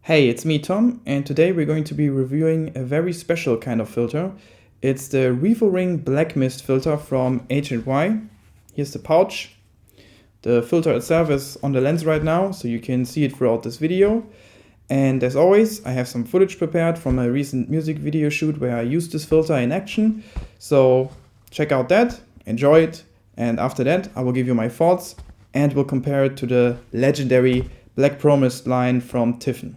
Hey, it's me Tom, and today we're going to be reviewing a very special kind of filter. It's the Revoring Blackmist Filter from H&Y. Here's the pouch. The filter itself is on the lens right now, so you can see it throughout this video. And as always, I have some footage prepared from a recent music video shoot where I used this filter in action. So check out that, enjoy it, and after that I will give you my thoughts and we'll compare it to the legendary Black Promised line from Tiffen.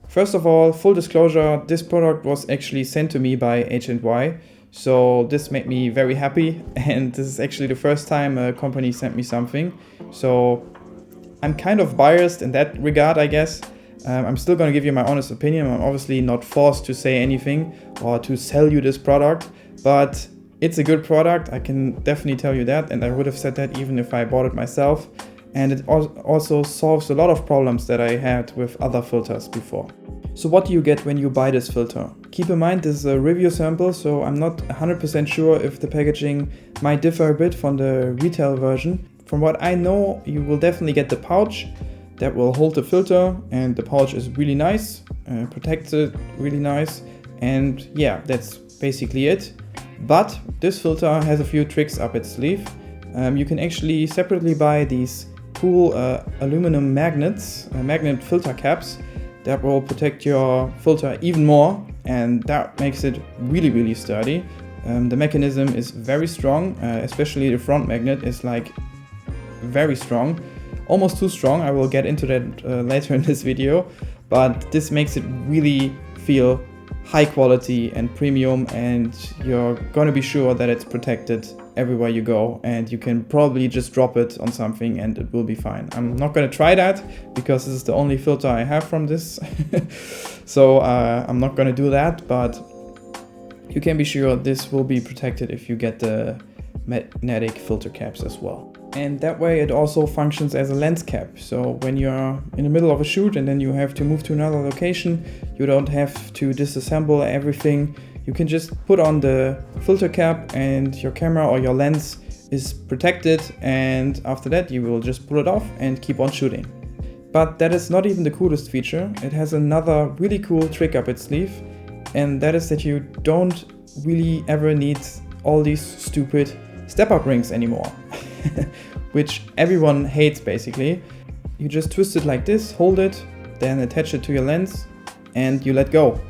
First of all, full disclosure, this product was actually sent to me by H&Y, so this made me very happy, and this is actually the first time a company sent me something, so I'm kind of biased in that regard, I guess. I'm still going to give you my honest opinion. I'm obviously not forced to say anything or to sell you this product, but it's a good product, I can definitely tell you that, and I would have said that even if I bought it myself. And it also solves a lot of problems that I had with other filters before. So what do you get when you buy this filter? Keep in mind this is a review sample, so I'm not 100% sure if the packaging might differ a bit from the retail version. From what I know, you will definitely get the pouch that will hold the filter, and the pouch is really nice, protects it really nice, and yeah, that's basically it. But this filter has a few tricks up its sleeve. You can actually separately buy these cool aluminum magnets, magnet filter caps that will protect your filter even more, and that makes it really sturdy. The mechanism is very strong, especially the front magnet is like very strong, almost too strong. I will get into that later in this video, but this makes it really feel high quality and premium, and you're gonna be sure that it's protected everywhere you go, and you can probably just drop it on something and it will be fine. I'm not gonna try that because this is the only filter I have from this so I'm not gonna do that, but you can be sure this will be protected if you get the magnetic filter caps as well. And that way it also functions as a lens cap, so when you're in the middle of a shoot and then you have to move to another location, you don't have to disassemble everything. You can just put on the filter cap and your camera or your lens is protected, and after that you will just pull it off and keep on shooting. But that is not even the coolest feature. It has another really cool trick up its sleeve, and that is that you don't really ever need all these stupid step-up rings anymore. Which everyone hates basically. You just twist it like this, hold it, then attach it to your lens and you let go.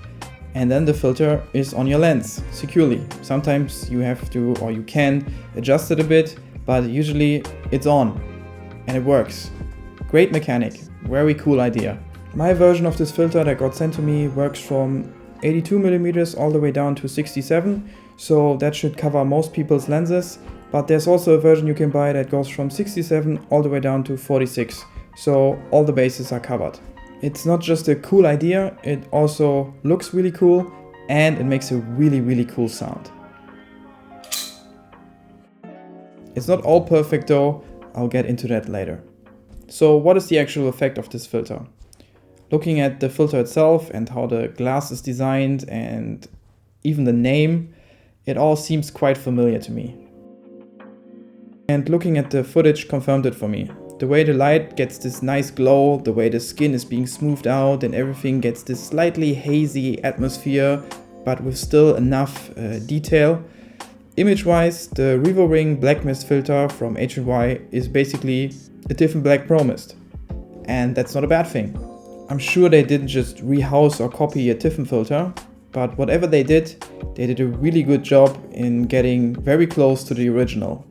And then the filter is on your lens securely. Sometimes you have to, or you can adjust it a bit, but usually it's on and it works. Great mechanic, very cool idea. My version of this filter that got sent to me works from 82mm all the way down to 67, so that should cover most people's lenses. But there's also a version you can buy that goes from 67 all the way down to 46, so all the bases are covered. It's not just a cool idea, it also looks really cool and it makes a really cool sound. It's not all perfect though, I'll get into that later. So what is the actual effect of this filter? Looking at the filter itself and how the glass is designed and even the name, it all seems quite familiar to me. And looking at the footage confirmed it for me. The way the light gets this nice glow, the way the skin is being smoothed out and everything gets this slightly hazy atmosphere, but with still enough detail. Image-wise, the Revoring Blackmist Filter from H&Y is basically a Tiffen Black Pro Mist. And that's not a bad thing. I'm sure they didn't just rehouse or copy a Tiffen filter, but whatever they did a really good job in getting very close to the original.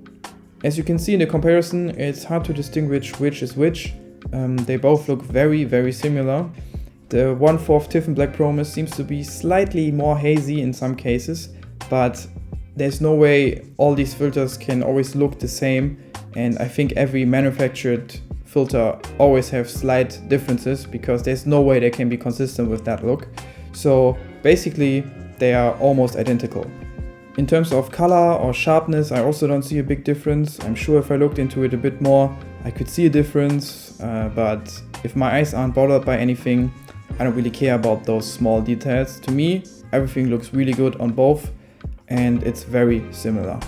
As you can see in the comparison, it's hard to distinguish which is which. They both look very, very similar. The 1/4 Tiffen Black Pro Mist seems to be slightly more hazy in some cases, but there's no way all these filters can always look the same, and I think every manufactured filter always have slight differences because there's no way they can be consistent with that look. So basically they are almost identical. In terms of color or sharpness, I also don't see a big difference. I'm sure if I looked into it a bit more, I could see a difference, but if my eyes aren't bothered by anything, I don't really care about those small details. To me, everything looks really good on both, and it's very similar.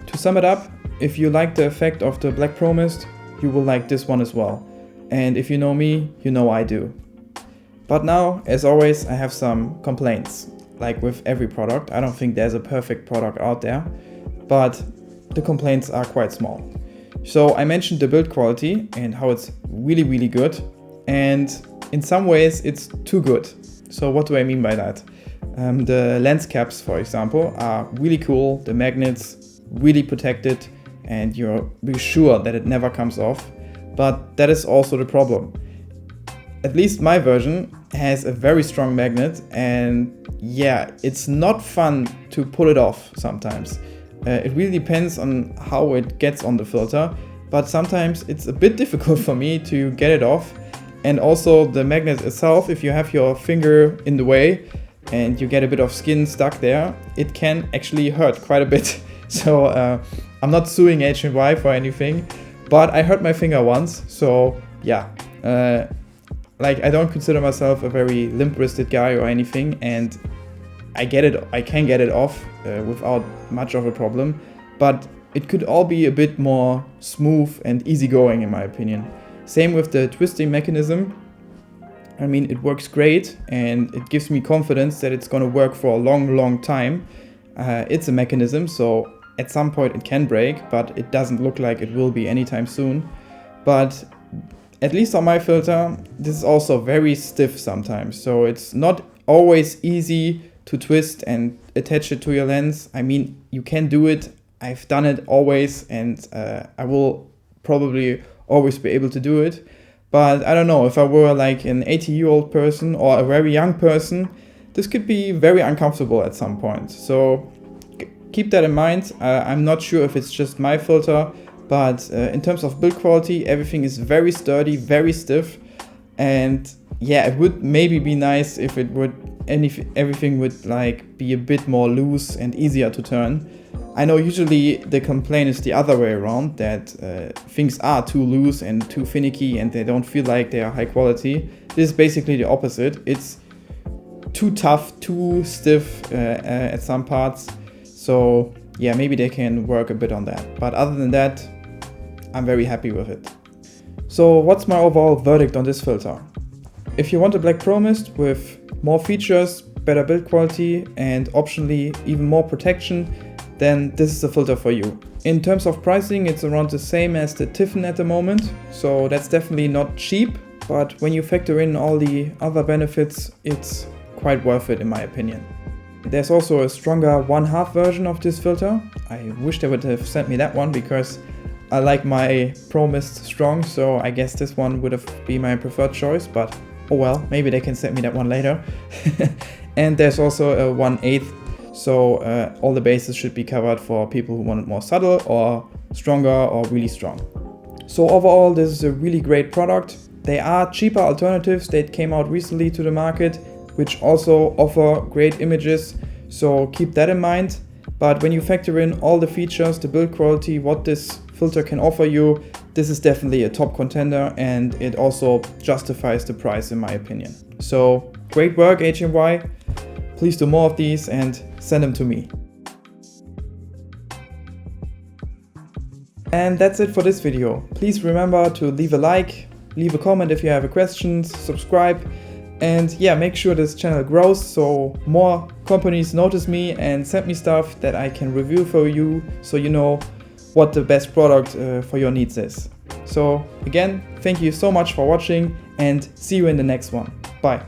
To sum it up, if you like the effect of the Black Pro Mist, you will like this one as well. And if you know me, you know I do. But now, as always, I have some complaints. Like with every product, I don't think there's a perfect product out there, but the complaints are quite small. So I mentioned the build quality and how it's really, really good. And in some ways it's too good. So what do I mean by that? The lens caps, for example, are really cool. The magnets really protected and you're sure that it never comes off. But that is also the problem. At least my version has a very strong magnet, and yeah, it's not fun to pull it off sometimes. It really depends on how it gets on the filter, but sometimes it's a bit difficult for me to get it off. And also the magnet itself, if you have your finger in the way and you get a bit of skin stuck there, it can actually hurt quite a bit. So I'm not suing H&Y for anything, but I hurt my finger once. So yeah, like I don't consider myself a very limp-wristed guy or anything, and I can get it off without much of a problem, but it could all be a bit more smooth and easygoing in my opinion. Same with the twisting mechanism. I mean, it works great and it gives me confidence that it's gonna work for a long, long time. It's a mechanism, so at some point it can break, but it doesn't look like it will be anytime soon. But at least on my filter, this is also very stiff sometimes, so it's not always easy to twist and attach it to your lens. I mean, you can do it. I've done it always, and I will probably always be able to do it. But I don't know, if I were like an 80-year-old person or a very young person, this could be very uncomfortable at some point. So keep that in mind. I'm not sure if it's just my filter, but in terms of build quality, everything is very sturdy, very stiff. And yeah, it would maybe be nice if it would, everything would like be a bit more loose and easier to turn. I know usually the complaint is the other way around, that things are too loose and too finicky and they don't feel like they are high quality. This is basically the opposite. It's too tough, too stiff at some parts. So yeah, maybe they can work a bit on that. But other than that, I'm very happy with it. So what's my overall verdict on this filter? If you want a Black Pro Mist with more features, better build quality and optionally even more protection, then this is the filter for you. In terms of pricing, it's around the same as the Tiffen at the moment, so that's definitely not cheap, but when you factor in all the other benefits, it's quite worth it in my opinion. There's also a stronger 1/2 version of this filter. I wish they would have sent me that one because I like my Pro Mist strong, so I guess this one would have been my preferred choice, but oh well, maybe they can send me that one later. And there's also a 1/8, so all the bases should be covered for people who want it more subtle or stronger or really strong. So overall, this is a really great product. There are cheaper alternatives that came out recently to the market, which also offer great images, so keep that in mind. But when you factor in all the features, the build quality, what this filter can offer you, this is definitely a top contender, and it also justifies the price in my opinion. So great work H&Y, please do more of these and send them to me. And that's it for this video. Please remember to leave a like, leave a comment if you have a question, subscribe, and yeah, make sure this channel grows so more companies notice me and send me stuff that I can review for you, so you know what the best product for your needs is. So again, thank you so much for watching and see you in the next one. Bye.